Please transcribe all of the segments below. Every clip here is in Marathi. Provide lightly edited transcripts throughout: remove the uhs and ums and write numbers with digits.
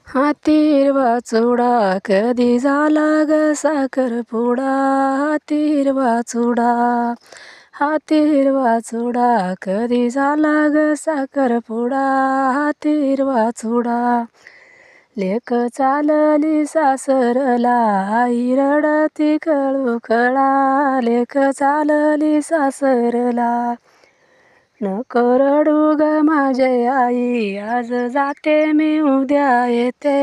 हाती हिरवा चुडा कधी झाला ग साखरपुडा. हाती हिरवा चुडा, हाती हिरवा चुडा कधी झाला ग साखरपुडा. हाती हिरवा चुडा. लेक चालली सासरला आई रडती कळुखळा. लेक चालली सासरला नको रडू ग माझे आई, आज जाते मी उद्या येते.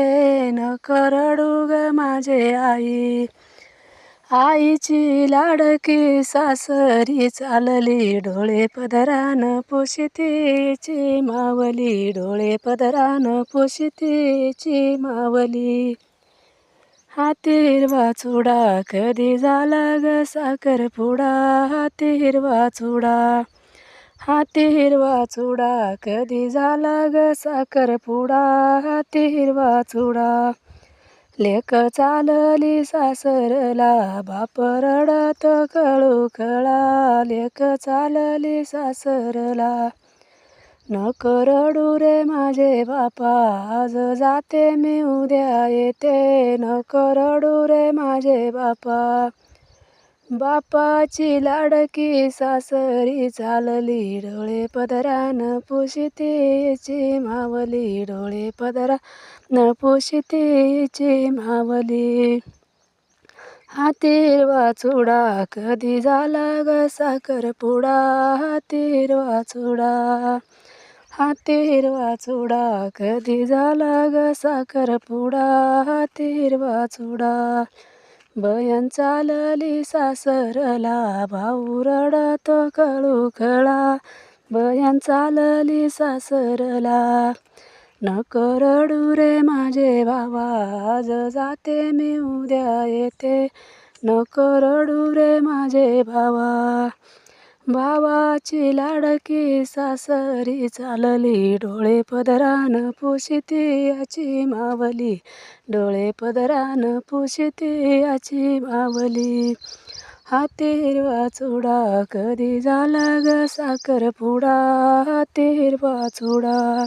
नको रडू ग माझे आई, आईची लाडकी सासरी चालली. डोळे पदरान पुसतीची मावली, डोळे पदरान पुसतीची मावली. हाती हिरवा चुडा कधी झाला ग साखरपुडा. हाती हिरवा चुडा, हाती हिरवा चुडा कधी झाला ग साखरपुडा. हाती हिरवा चुडा. लेक चालली सासरला बाप रडत कळुखळा. लेक चालली सासरला नको रडू रे माझे बापा, आज जाते मी उद्या येते. नको रडू रे माझे बापा, बापाची लाडकी सासरी चालली. डोळे पदरान पुसतीची मावली, डोळे पदरान पुसतीची मावली. हाती हिरवा चुडा कधी झाला ग साखरपुडा. हाती हिरवा चुडा, हाती हिरवा चुडा कधी झाला ग साखरपुडा. हाती हिरवा चुडा. बहीण चालली सासरला भाऊ रडतो कळुखळा. बहीण चालली सासरला नको रडू रे माझे भावा, आज जाते मी उद्या येते. नको रडू रे माझे भावा, भावाची लाडकी सासरी चालली. डोळे पदरान पुसतीची मावली, डोळे पदरान पुसतीची मावली. हाती हिरवा चुडा कधी झाला ग साखरपुडा. हाती हिरवा चुडा,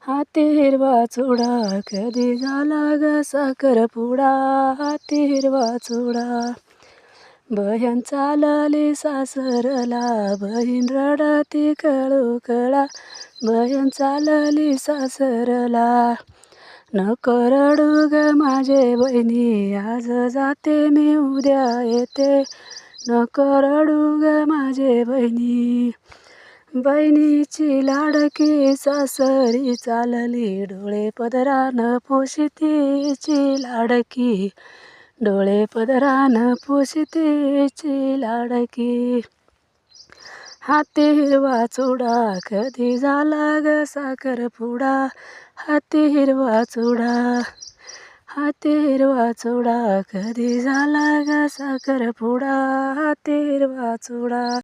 हाती हिरवा चुडा कधी झाला ग साखरपुडा. हाती हिरवा चुडा. बहीण चालली सासरला बहीण रडती कळुखळा. बहीण चालली सासरला नको रडू ग माझे बहिणी, आज जाते मी उद्या येते. नको रडू ग माझे बहिणी, बहिणीची लाडकी सासरी चालली. डोळे पदरान पुसतीची लाडकी, डोळे पदरान पुसतीची लाडकी. हाती हिरवा चुडा कधी झाला ग साखरपुडा. हाती हिरवा चुडा, हाती हिरवा चुडा कधी झाला ग साखरपुडा. हाती हिरवा चुडा.